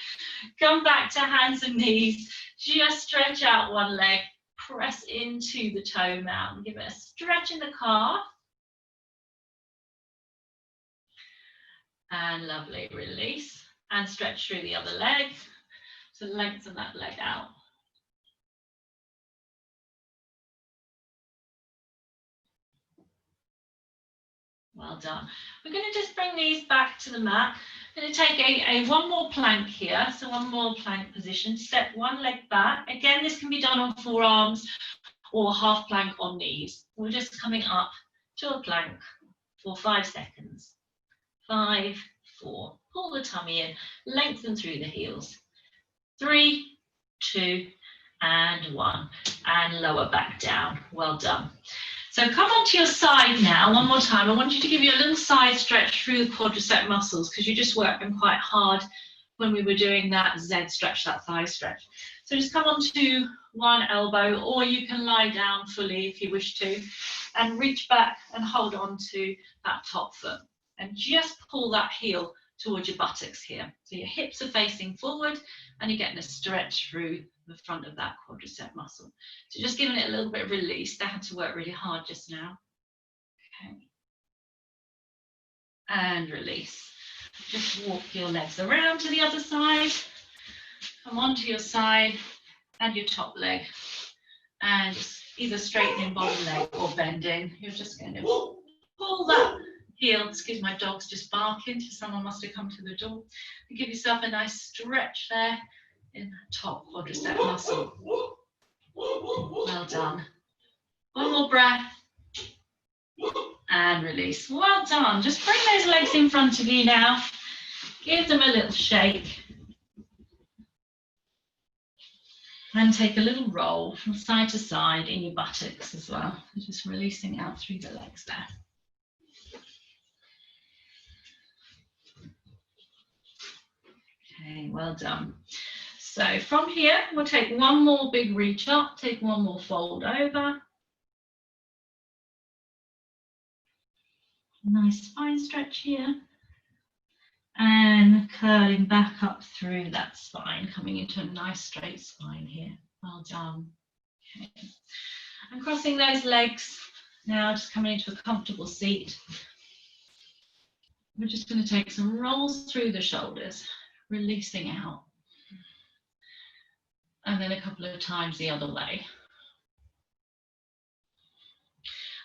Come back to hands and knees. Just stretch out one leg. Press into the toe mountain. Give it a stretch in the calf. And lovely, release. And stretch through the other leg. So lengthen that leg out. Well done. We're going to just bring these back to the mat. I'm going to take one more plank here. So one more plank position. Step one leg back. Again, this can be done on forearms or half plank on knees. We're just coming up to a plank for 5 seconds. 5, 4. Pull the tummy in. Lengthen through the heels. 3, 2, and 1. And lower back down. Well done. So come onto your side now, one more time. I want you to give you a little side stretch through the quadricep muscles because you just worked them quite hard when we were doing that Z stretch, that thigh stretch. So just come onto one elbow, or you can lie down fully if you wish to, and reach back and hold on to that top foot. And just pull that heel towards your buttocks here. So your hips are facing forward and you're getting a stretch through the front of that quadricep muscle. So just giving it a little bit of release. They had to work really hard just now. Okay. And release. Just walk your legs around to the other side. Come onto your side and your top leg. And either straightening bottom leg or bending. You're just going to pull that heel. Excuse my dog's just barking, so someone must have come to the door. And give yourself a nice stretch there in that top quadricep muscle. Well done. One more breath. and release. Well done. Just bring those legs in front of you now. Give them a little shake. And take a little roll from side to side in your buttocks as well. Just releasing out through the legs there. Okay, well done. So from here, we'll take one more big reach up, take one more fold over. Nice spine stretch here. And curling back up through that spine, coming into a nice straight spine here. Well done. Okay. And crossing those legs now, just coming into a comfortable seat. We're just going to take some rolls through the shoulders, releasing out. And then a couple of times the other way.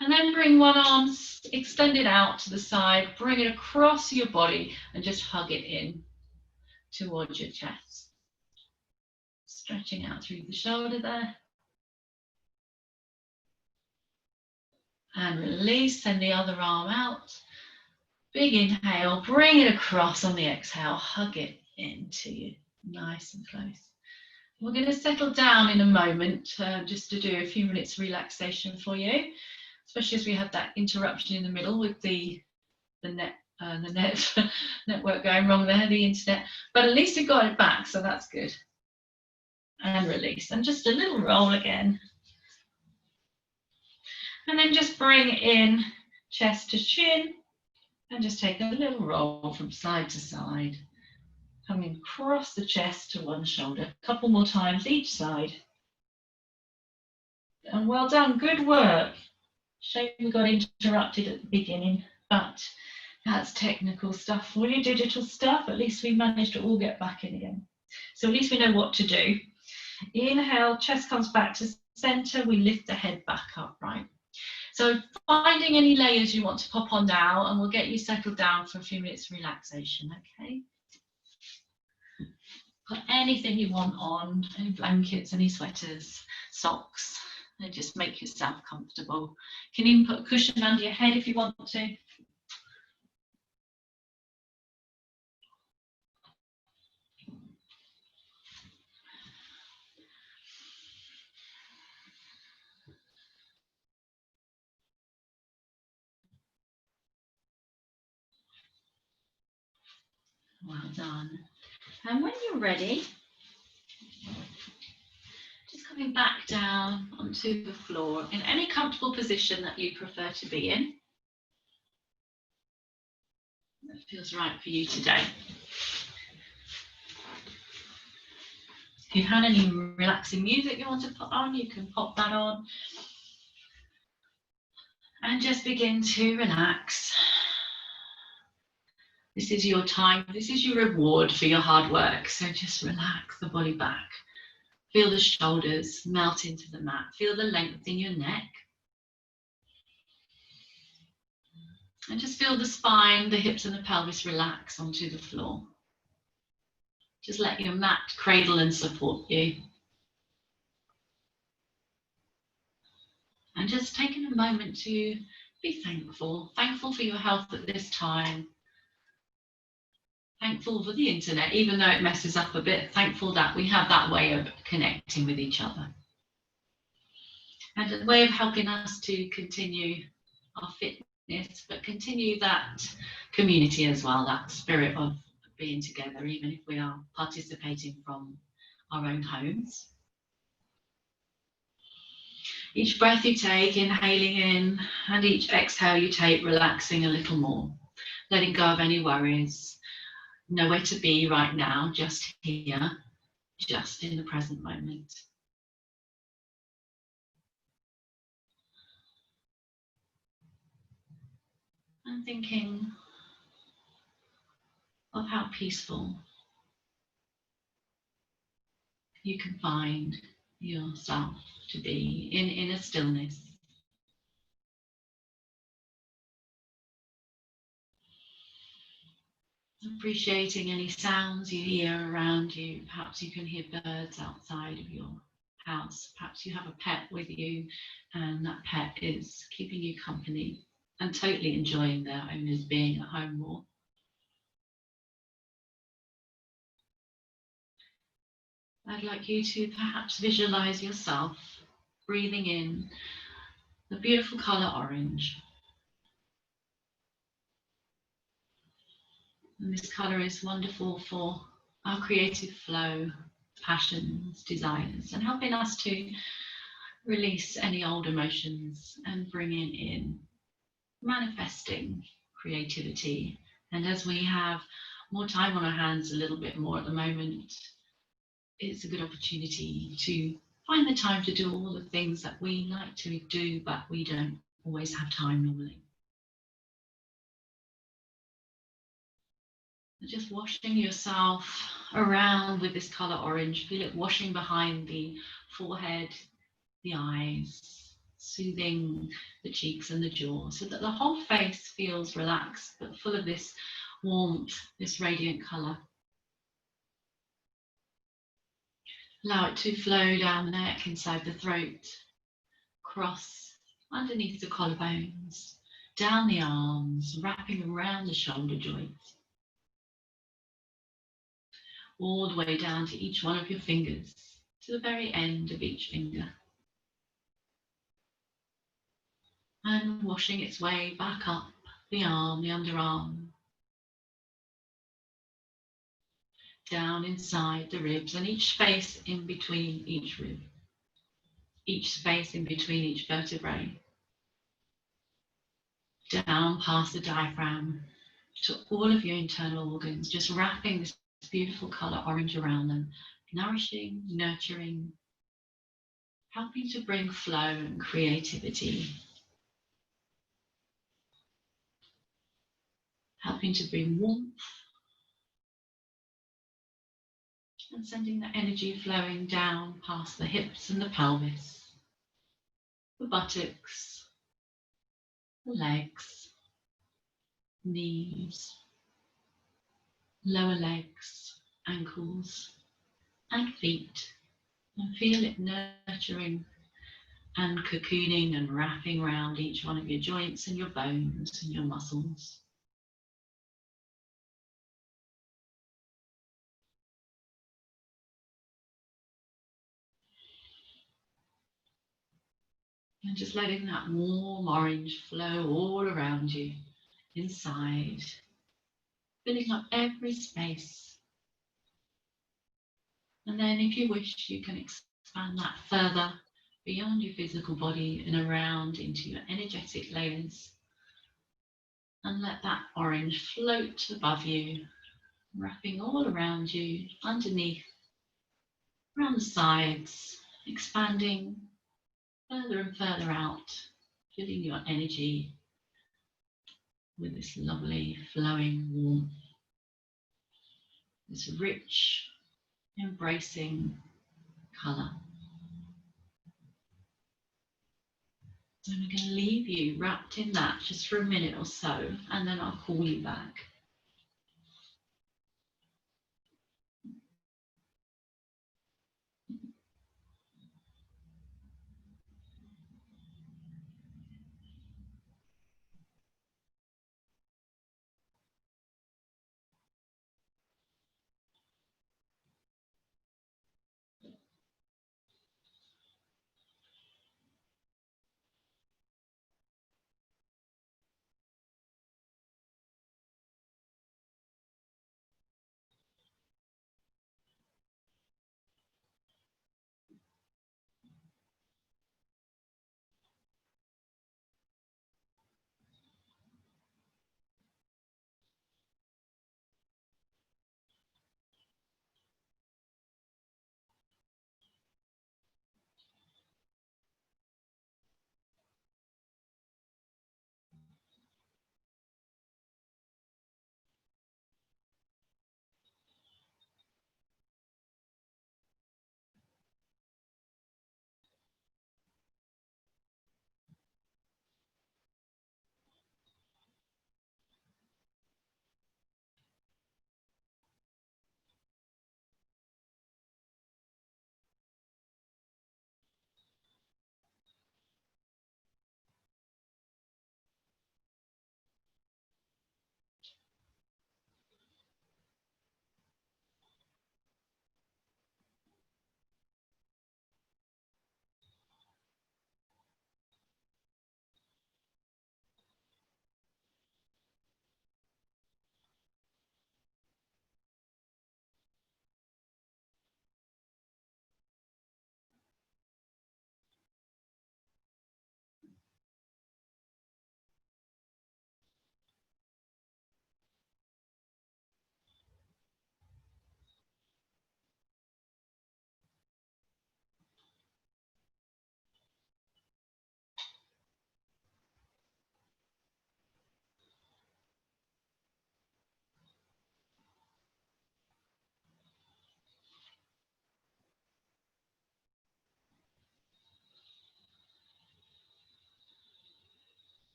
And then bring one arm, extend it out to the side, bring it across your body and just hug it in towards your chest. Stretching out through the shoulder there. And release, send the other arm out. Big inhale, bring it across on the exhale, hug it into you, nice and close. We're going to settle down in a moment just to do a few minutes relaxation for you, especially as we had that interruption in the middle with the network going wrong there, the internet. But at least we got it back, so that's good. And release, and just a little roll again. And then just bring in chest to chin, and just take a little roll from side to side. Coming across the chest to one shoulder, a couple more times each side. And well done, good work. Shame we got interrupted at the beginning, but that's technical stuff. For your digital stuff, at least we managed to all get back in again. So at least we know what to do. Inhale, chest comes back to center, we lift the head back up, right? So finding any layers you want to pop on now, and we'll get you settled down for a few minutes relaxation, okay? Put anything you want on, any blankets, any sweaters, socks, and just make yourself comfortable. You can even put a cushion under your head if you want to. Well done. And when you're ready, just coming back down onto the floor in any comfortable position that you prefer to be in. That feels right for you today. If you've had any relaxing music you want to put on, you can pop that on. And just begin to relax. This is your time, this is your reward for your hard work. So just relax the body back. Feel the shoulders melt into the mat. Feel the length in your neck. And just feel the spine, the hips and the pelvis relax onto the floor. Just let your mat cradle and support you. And just taking a moment to be thankful. Thankful for your health at this time. Thankful for the internet, even though it messes up a bit. Thankful that we have that way of connecting with each other. And a way of helping us to continue our fitness, but continue that community as well, that spirit of being together, even if we are participating from our own homes. Each breath you take, inhaling in, and each exhale you take, relaxing a little more, letting go of any worries, nowhere to be right now, just here, just in the present moment. And thinking of how peaceful you can find yourself to be in inner stillness. Appreciating any sounds you hear around you. Perhaps you can hear birds outside of your house. Perhaps you have a pet with you and that pet is keeping you company. and totally enjoying their owners being at home more. I'd like you to perhaps visualize yourself breathing in the beautiful color orange. And this color is wonderful for our creative flow, passions, desires, and helping us to release any old emotions and bringing in manifesting creativity. And as we have more time on our hands, a little bit more at the moment, it's a good opportunity to find the time to do all the things that we like to do, but we don't always have time normally. Just washing yourself around with this color orange. Feel it washing behind the forehead, the eyes, soothing the cheeks and the jaw so that the whole face feels relaxed but full of this warmth, this radiant color. Allow it to flow down the neck, inside the throat, cross underneath the collarbones, down the arms, wrapping around the shoulder joints, all the way down to each one of your fingers, to the very end of each finger. And washing its way back up the arm, the underarm, down inside the ribs and each space in between each rib, each space in between each vertebrae, down past the diaphragm to all of your internal organs, just wrapping this beautiful color orange around them, nourishing, nurturing, helping to bring flow and creativity, helping to bring warmth, and sending the energy flowing down past the hips and the pelvis, the buttocks, the legs, knees, lower legs, ankles, and feet, and feel it nurturing and cocooning and wrapping around each one of your joints and your bones and your muscles. And just letting that warm orange flow all around you, inside, filling up every space. And then if you wish, you can expand that further beyond your physical body and around into your energetic layers. And let that orange float above you, wrapping all around you, underneath, around the sides, expanding further and further out, filling your energy with this lovely flowing warmth, this rich, embracing colour. And I'm going to leave you wrapped in that just for a minute or so, and then I'll call you back.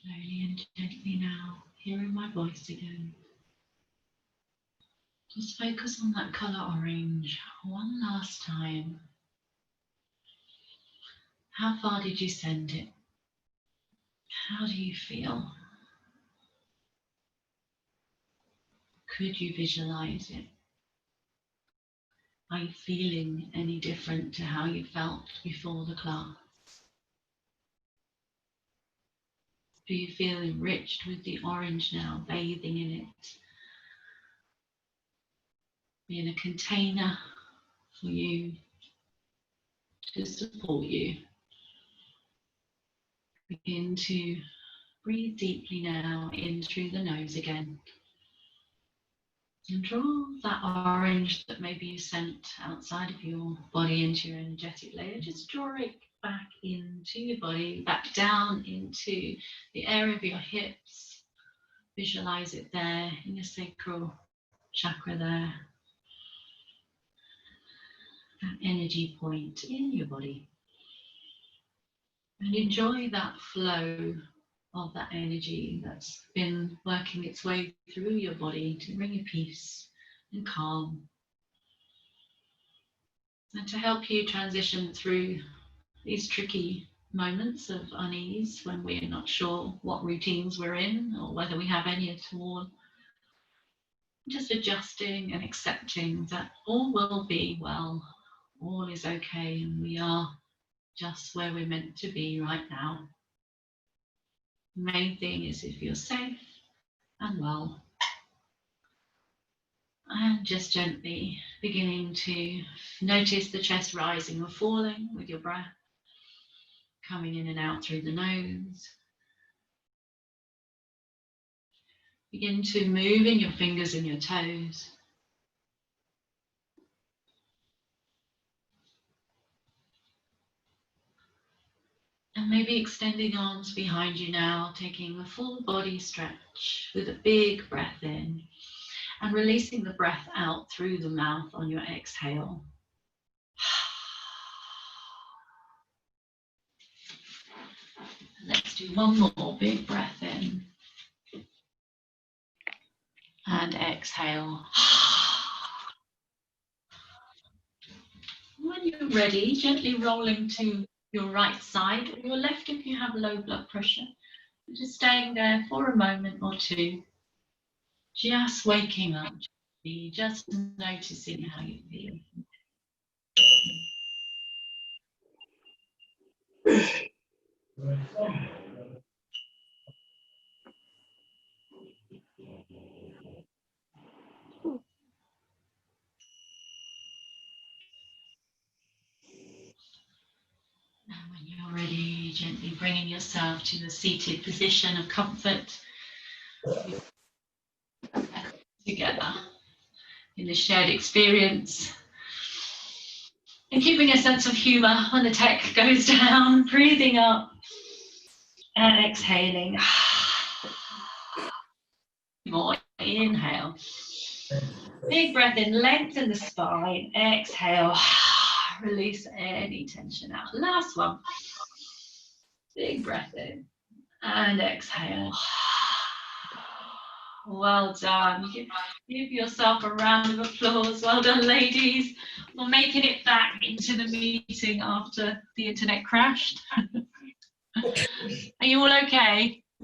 Slowly and gently now, hearing my voice again. Just focus on that colour orange one last time. How far did you send it? How do you feel? Could you visualize it? Are you feeling any different to how you felt before the class? Do you feel enriched with the orange now, bathing in it? Being a container for you to support you. Begin to breathe deeply now in through the nose again. And draw that orange that maybe you sent outside of your body into your energetic layer. Just draw it back into your body, back down into the area of your hips. Visualize it there in your sacral chakra there. That energy point in your body. And enjoy that flow of that energy that's been working its way through your body to bring you peace and calm. And to help you transition through these tricky moments of unease when we're not sure what routines we're in or whether we have any at all. Just adjusting and accepting that all will be well, all is okay, and we are just where we're meant to be right now. The main thing is if you're safe and well. And just gently beginning to notice the chest rising or falling with your breath, coming in and out through the nose. Begin to move in your fingers and your toes. And maybe extending arms behind you now, taking a full body stretch with a big breath in and releasing the breath out through the mouth on your exhale. Let's do one more big breath in and exhale. When you're ready, gently rolling to your right side or your left if you have low blood pressure. Just staying there for a moment or two. Just waking up, just noticing how you feel. And when you're ready, gently bringing yourself to the seated position of comfort. Together in the shared experience. And keeping a sense of humour when the tech goes down, breathing up and exhaling. More inhale. Big breath in, lengthen the spine. Exhale. Release any tension out. Last one. Big breath in and exhale. Well done. Give yourself a round of applause. Well done, ladies, for making it back into the meeting after the internet crashed. Are you all okay?